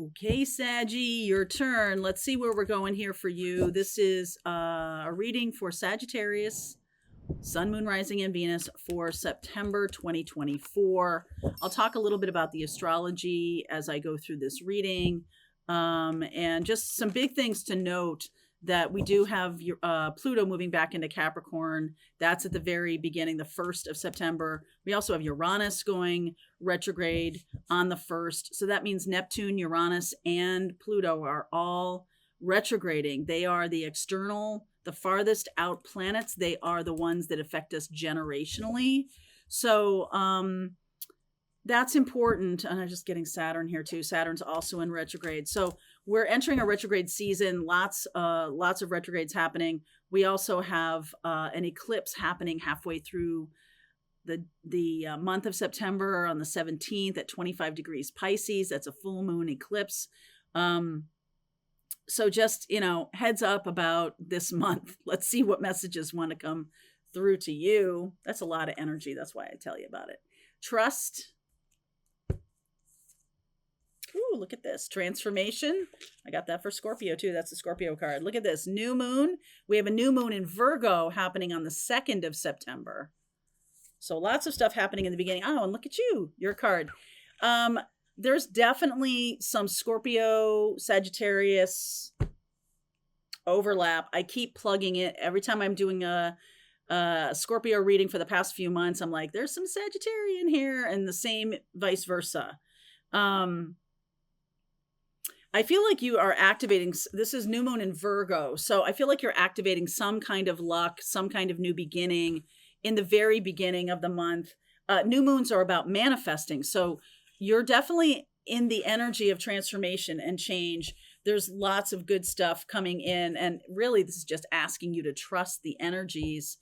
Okay, Saggy, your turn. Let's see where we're going here for you. This is a reading for Sagittarius, Sun, Moon, Rising, and Venus for September 2024. I'll talk a little bit about the astrology as I go through this reading, and just some big things to note that we do have Pluto moving back into Capricorn. That's at the very beginning, the 1st of September. We also have Uranus going retrograde on the 1st. So that means Neptune, Uranus, and Pluto are all retrograding. They are the external, the farthest out planets. They are the ones that affect us generationally. So that's important. And I'm just getting Saturn here too. Saturn's also in retrograde. So we're entering a retrograde season. Lots of retrogrades happening. We also have an eclipse happening halfway through the month of September on the 17th at 25 degrees Pisces. That's a full moon eclipse. So just, heads up about this month. Let's see what messages want to come through to you. That's a lot of energy. That's why I tell you about it. Trust. Ooh, look at this. Transformation. I got that for Scorpio too. That's the Scorpio card. Look at this. New moon. We have a new moon in Virgo happening on the 2nd of September. So lots of stuff happening in the beginning. Oh, and look at you, your card. There's definitely some Scorpio, Sagittarius overlap. I keep plugging it every time I'm doing a Scorpio reading for the past few months. I'm like, there's some Sagittarian here, and the same vice versa. I feel like you are activating, this is new moon in Virgo. So I feel like you're activating some kind of luck, some kind of new beginning in the very beginning of the month. New moons are about manifesting. So you're definitely in the energy of transformation and change. There's lots of good stuff coming in. And really, this is just asking you to trust the energies,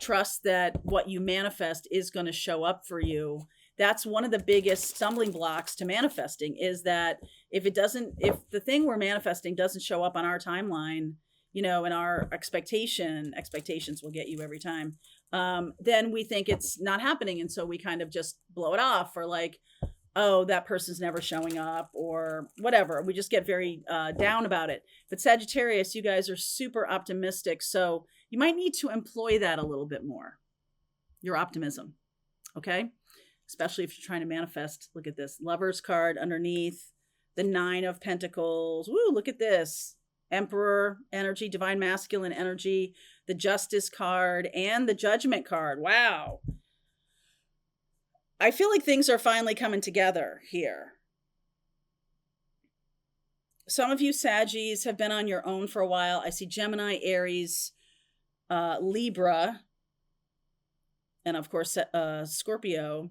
trust that what you manifest is going to show up for you. That's one of the biggest stumbling blocks to manifesting, is that if the thing we're manifesting doesn't show up on our timeline, in our expectations will get you every time, then we think it's not happening. And so we kind of just blow it off, or like, oh, that person's never showing up, or whatever. We just get very down about it. But Sagittarius, you guys are super optimistic. So you might need to employ that a little bit more, your optimism. Okay. Especially if you're trying to manifest. Look at this Lover's card underneath, the 9 of Pentacles. Woo, look at this. Emperor energy, divine masculine energy, the Justice card, and the Judgment card. Wow. I feel like things are finally coming together here. Some of you Saggies have been on your own for a while. I see Gemini, Aries, Libra, and of course, Scorpio.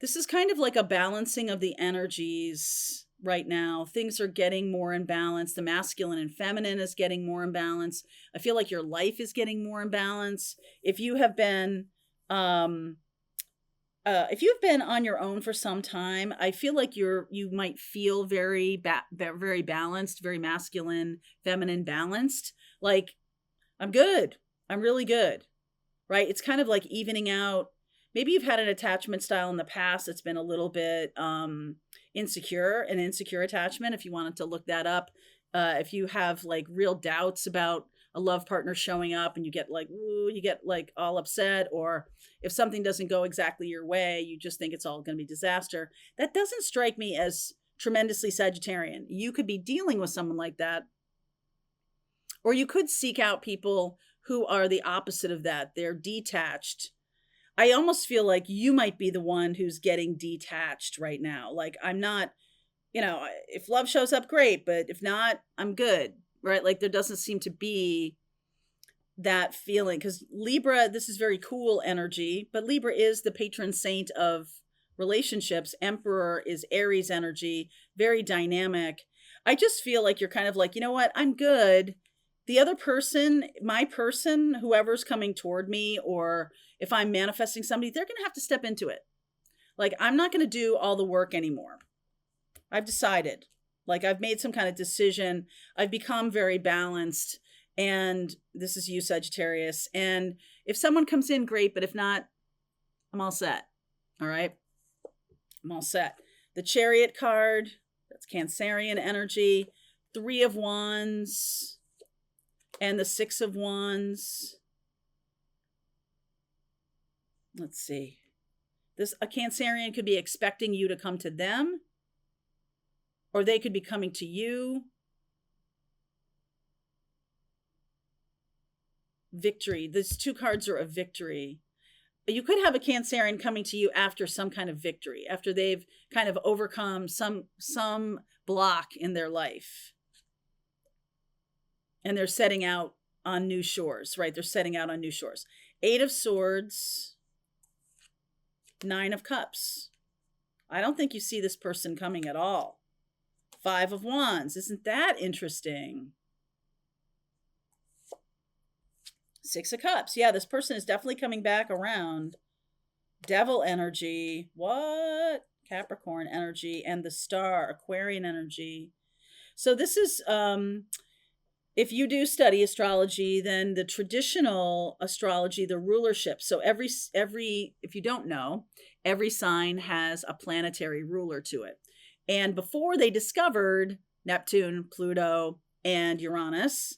This is kind of like a balancing of the energies right now. Things are getting more in balance. The masculine and feminine is getting more in balance. I feel like your life is getting more in balance. If you have been, on your own for some time, I feel like you might feel very balanced, very masculine, feminine balanced. Like, I'm good. I'm really good. Right? It's kind of like evening out. Maybe you've had an attachment style in the past that's been a little bit insecure, an insecure attachment, if you wanted to look that up. If you have like real doubts about a love partner showing up and you get like all upset, or if something doesn't go exactly your way, you just think it's all going to be disaster. That doesn't strike me as tremendously Sagittarian. You could be dealing with someone like that, or you could seek out people who are the opposite of that. They're detached. I almost feel like you might be the one who's getting detached right now. Like, I'm not, if love shows up, great, but if not, I'm good, right? Like, there doesn't seem to be that feeling, because Libra, this is very cool energy, but Libra is the patron saint of relationships. Emperor is Aries energy, very dynamic. I just feel like you're kind of like, you know what, I'm good. The other person, my person, whoever's coming toward me, or if I'm manifesting somebody, they're going to have to step into it. Like, I'm not going to do all the work anymore. I've decided, like, I've made some kind of decision. I've become very balanced. And this is you, Sagittarius. And if someone comes in, great. But if not, I'm all set. All right. I'm all set. The Chariot card, that's Cancerian energy. 3 of Wands and the 6 of Wands. Let's see. A Cancerian could be expecting you to come to them, or they could be coming to you. Victory. These 2 cards are a victory. You could have a Cancerian coming to you after some kind of victory, after they've kind of overcome some block in their life. And they're setting out on new shores, right? They're setting out on new shores. 8 of Swords, 9 of Cups. I don't think you see this person coming at all. 5 of Wands. Isn't that interesting? 6 of Cups. Yeah, this person is definitely coming back around. Devil energy. What? Capricorn energy and the Star, Aquarian energy. So this is, if you do study astrology, then the traditional astrology, the rulership. So every, if you don't know, every sign has a planetary ruler to it. And before they discovered Neptune, Pluto, and Uranus,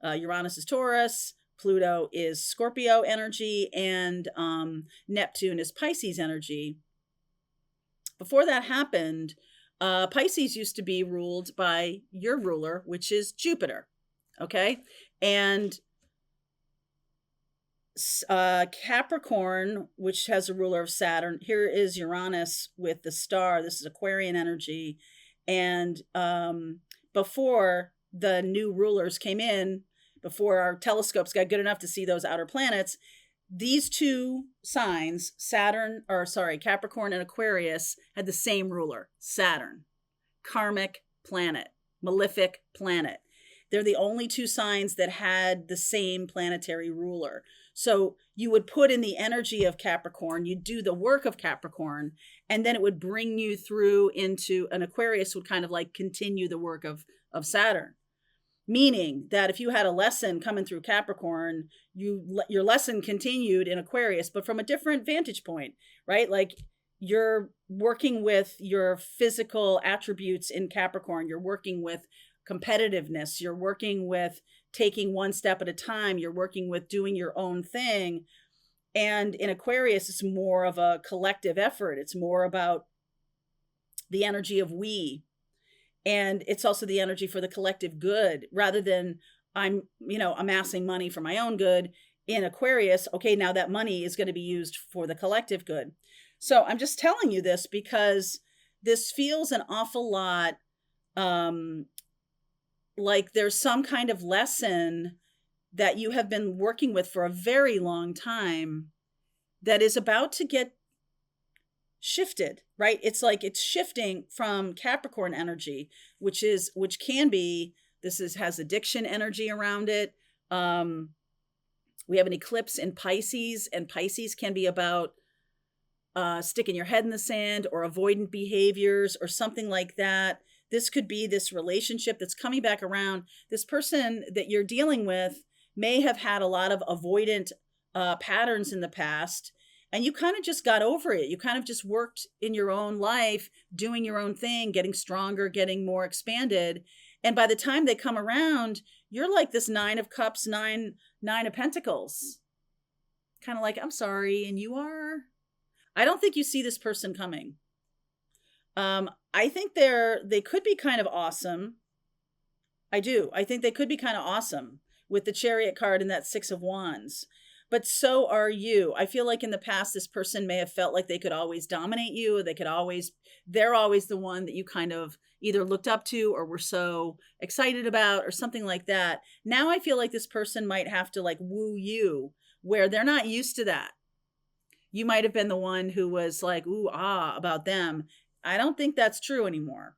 Uranus is Taurus, Pluto is Scorpio energy, and Neptune is Pisces energy. Before that happened, Pisces used to be ruled by your ruler, which is Jupiter. Okay. And Capricorn, which has a ruler of Saturn. Here is Uranus with the Star. This is Aquarian energy. And before the new rulers came in, before our telescopes got good enough to see those outer planets, these 2 signs, Capricorn and Aquarius, had the same ruler, Saturn, karmic planet, malefic planet. They're the only 2 signs that had the same planetary ruler. So you would put in the energy of Capricorn, you'd do the work of Capricorn, and then it would bring you through into an Aquarius would kind of like continue the work of Saturn. Meaning that if you had a lesson coming through Capricorn, your lesson continued in Aquarius, but from a different vantage point, right? Like you're working with your physical attributes in Capricorn. You're working with competitiveness. You're working with taking one step at a time. You're working with doing your own thing. And in Aquarius, it's more of a collective effort. It's more about the energy of we. And it's also the energy for the collective good rather than I'm, amassing money for my own good. In Aquarius, okay, now that money is going to be used for the collective good. So I'm just telling you this because this feels an awful lot like there's some kind of lesson that you have been working with for a very long time that is about to get shifted, right? It's like it's shifting from Capricorn energy, which can be, has addiction energy around it. We have an eclipse in Pisces, and Pisces can be about sticking your head in the sand or avoidant behaviors or something like that. This could be this relationship that's coming back around. This person that you're dealing with may have had a lot of avoidant patterns in the past, and you kind of just got over it. You kind of just worked in your own life, doing your own thing, getting stronger, getting more expanded. And by the time they come around, you're like this 9 of Cups, 9 of Pentacles. Kind of like, I'm sorry, and you are? I don't think you see this person coming. I think they could be kind of awesome. I do. I think they could be kind of awesome with the Chariot card and that 6 of Wands. But so are you. I feel like in the past, this person may have felt like they could always dominate you. Or they're always the one that you kind of either looked up to or were so excited about or something like that. Now I feel like this person might have to like woo you where they're not used to that. You might have been the one who was like, ooh, ah, about them. I don't think that's true anymore.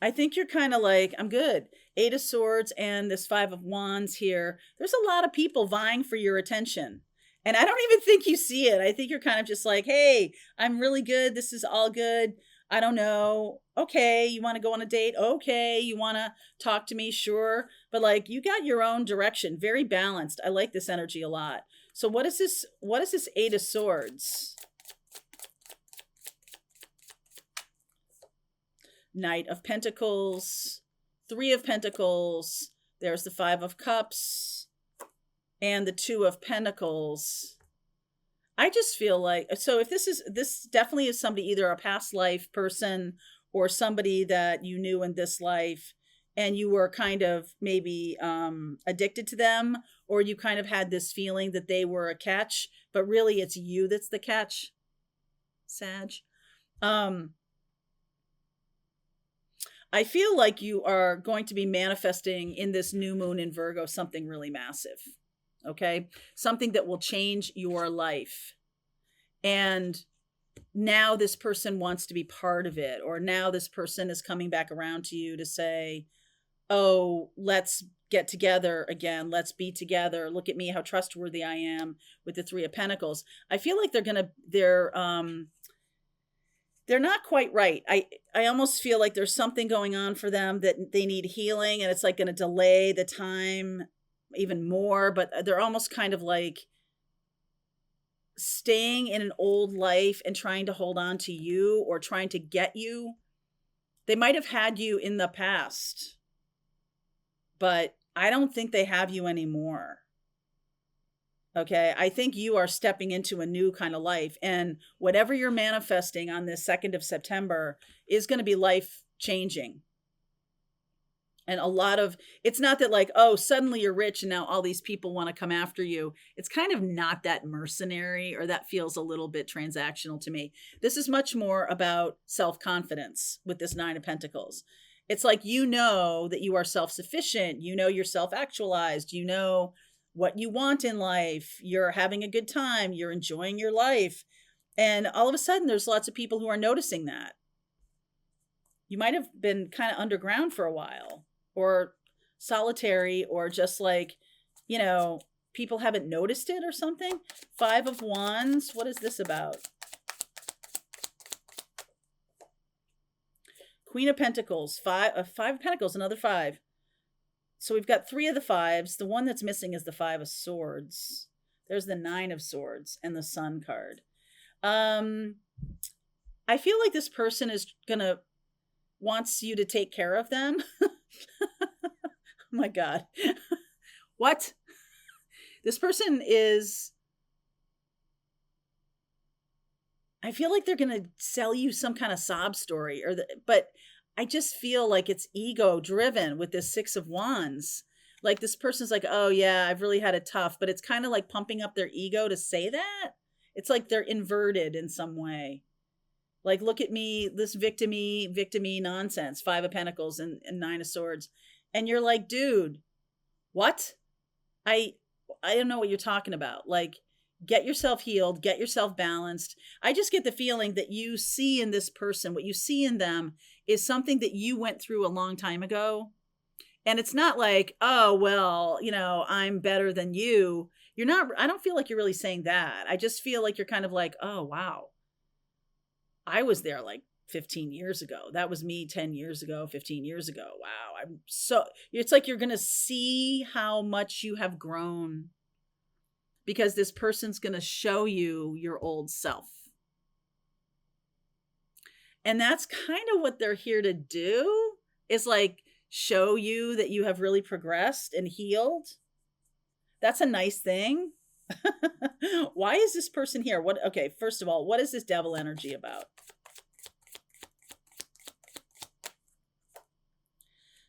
I think you're kind of like, I'm good. 8 of Swords and this 5 of Wands here. There's a lot of people vying for your attention. And I don't even think you see it. I think you're kind of just like, hey, I'm really good. This is all good. I don't know. Okay, you want to go on a date? Okay, you want to talk to me? Sure. But like you got your own direction, very balanced. I like this energy a lot. So what is this 8 of Swords? Knight of Pentacles, Three of Pentacles, there's the Five of Cups, and the Two of Pentacles. I just feel like, so if this definitely is somebody, either a past life person or somebody that you knew in this life, and you were kind of maybe addicted to them, or you kind of had this feeling that they were a catch, but really it's you that's the catch, Sag. I feel like you are going to be manifesting in this new moon in Virgo something really massive. Okay? Something that will change your life. And now this person wants to be part of it, or now this person is coming back around to you to say, oh, let's get together again. Let's be together. Look at me, how trustworthy I am with the Three of Pentacles. I feel like they're not quite right. I almost feel like there's something going on for them that they need healing, and it's like going to delay the time even more, but they're almost kind of like staying in an old life and trying to hold on to you, or trying to get you. They might have had you in the past, but I don't think they have you anymore. Okay, I think you are stepping into a new kind of life, and whatever you're manifesting on this 2nd of September is going to be life changing. And it's not that like, oh, suddenly you're rich and now all these people want to come after you. It's kind of not that mercenary, or that feels a little bit transactional to me. This is much more about self-confidence with this Nine of Pentacles. It's like, you know that you are self-sufficient. You know you're self-actualized. You know what you want in life. You're having a good time. You're enjoying your life. And all of a sudden, there's lots of people who are noticing that. You might have been kind of underground for a while, or solitary, or just like, people haven't noticed it or something. Five of Wands. What is this about? Queen of Pentacles. Five of Pentacles, another five. So we've got three of the fives. The one that's missing is the Five of Swords. There's the Nine of Swords and the Sun card. I feel like this person is wants you to take care of them. Oh my God. What? This person is, I feel like they're going to sell you some kind of sob story, but I just feel like it's ego driven with this Six of Wands. Like, this person's like, oh yeah, I've really had it tough, but it's kind of like pumping up their ego to say that. It's like they're inverted in some way. Like, look at me, this victim-y nonsense. Five of Pentacles and Nine of Swords. And you're like, dude, what? I don't know what you're talking about. Like, get yourself healed, get yourself balanced. I just get the feeling that you see in this person, what you see in them is something that you went through a long time ago. And it's not like, oh, well, I'm better than you. You're not, I don't feel like you're really saying that. I just feel like you're kind of like, oh, wow. I was there like 15 years ago. That was me 10 years ago, 15 years ago. Wow. It's like you're going to see how much you have grown, because this person's going to show you your old self. And that's kind of what they're here to do, is like show you that you have really progressed and healed. That's a nice thing. Why is this person here? Okay, first of all, what is this devil energy about?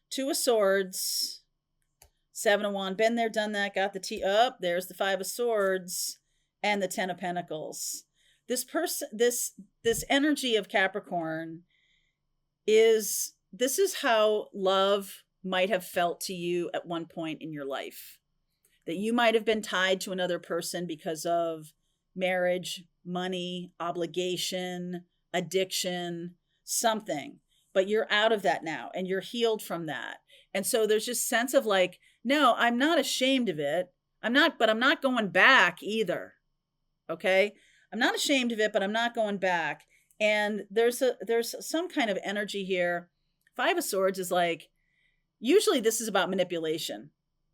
Two of Swords, Seven of Wands, been there, done that, got the tea up. There's the Five of Swords and the Ten of Pentacles. This person, this energy of Capricorn this is how love might have felt to you at one point in your life. That you might have been tied to another person because of marriage, money, obligation, addiction, something. But you're out of that now, and you're healed from that. And so there's just sense of like, no, I'm not ashamed of it. But I'm not going back either. Okay? I'm not ashamed of it, but I'm not going back. And there's some kind of energy here. Five of Swords is like, usually this is about manipulation.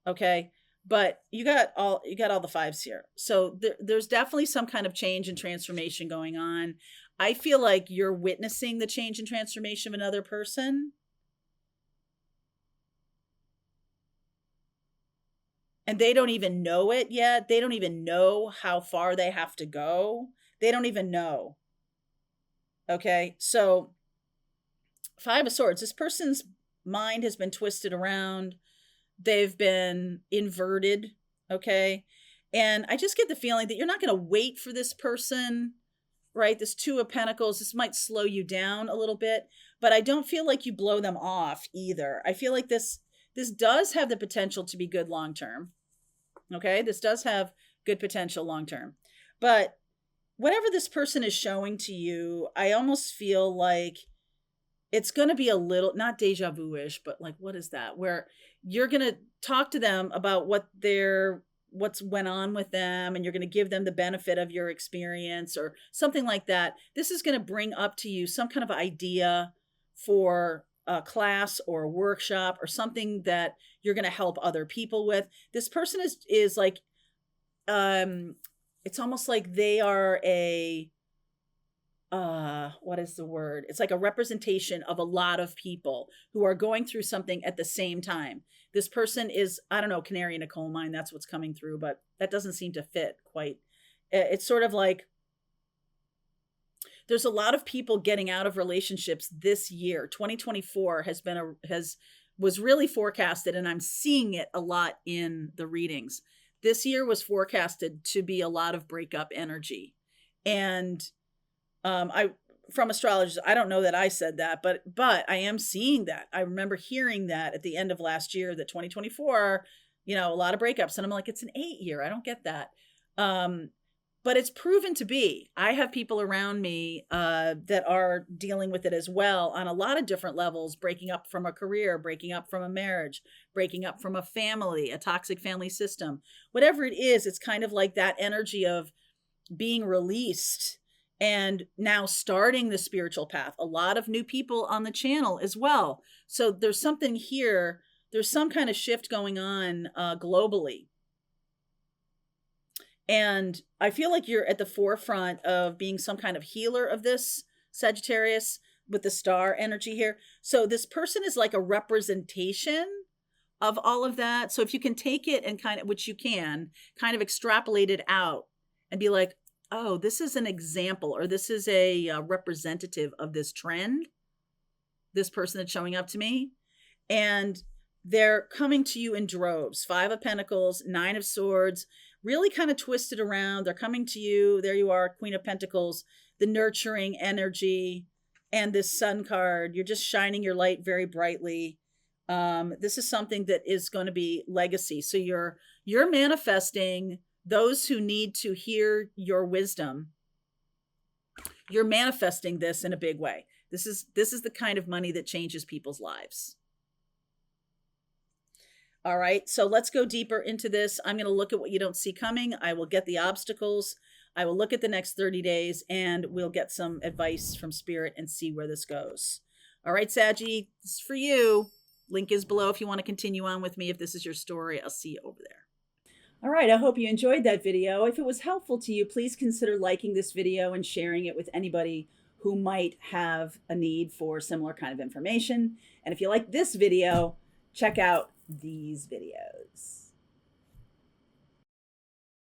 Okay? But you got all the fives here. So there's definitely some kind of change and transformation going on. I feel like you're witnessing the change and transformation of another person. And they don't even know it yet. They don't even know how far they have to go. They don't even know. Okay. So, Five of Swords, this person's mind has been twisted around. They've been inverted. Okay. And I just get the feeling that you're not going to wait for this person, right? This Two of Pentacles, this might slow you down a little bit, but I don't feel like you blow them off either. I feel like this does have the potential to be good long term. Okay, this does have good potential long term. But whatever this person is showing to you, I almost feel like it's going to be a little, not deja vu-ish, but like, what is that? Where you're going to talk to them about what's went on with them, and you're going to give them the benefit of your experience or something like that. This is going to bring up to you some kind of idea for a class or a workshop or something that you're going to help other people with. This person is like, it's almost like they are a, what is the word? It's like a representation of a lot of people who are going through something at the same time. This person is, I don't know, canary in a coal mine. That's what's coming through, but that doesn't seem to fit quite. It's sort of like there's a lot of people getting out of relationships this year. 2024 was really forecasted, and I'm seeing it a lot in the readings. This year was forecasted to be a lot of breakup energy. And from astrologers, I don't know that I said that, but I am seeing that. I remember hearing that at the end of last year, that 2024, a lot of breakups. And I'm like, it's an 8 year. I don't get that. But it's proven to be. I have people around me that are dealing with it as well on a lot of different levels, breaking up from a career, breaking up from a marriage, breaking up from a family, a toxic family system. Whatever it is, it's kind of like that energy of being released and now starting the spiritual path. A lot of new people on the channel as well. So there's something here. There's some kind of shift going on globally. And I feel like you're at the forefront of being some kind of healer of this, Sagittarius, with the star energy here. So this person is like a representation of all of that. So if you can take it and which you can, kind of extrapolate it out and be like, oh, this is an example, or this is a representative of this trend, this person that's showing up to me. And they're coming to you in droves. 5 of Pentacles, 9 of Swords, really kind of twisted around. They're coming to you. There you are, Queen of Pentacles, the nurturing energy, and this Sun card. You're just shining your light very brightly. This is something that is going to be legacy. So you're manifesting those who need to hear your wisdom. You're manifesting this in a big way. This is the kind of money that changes people's lives. All right, so let's go deeper into this. I'm going to look at what you don't see coming. I will get the obstacles. I will look at the next 30 days, and we'll get some advice from Spirit and see where this goes. All right, Saggy, this is for you. Link is below if you want to continue on with me. If this is your story, I'll see you over there. All right, I hope you enjoyed that video. If it was helpful to you, please consider liking this video and sharing it with anybody who might have a need for similar kind of information. And if you like this video, check out these videos.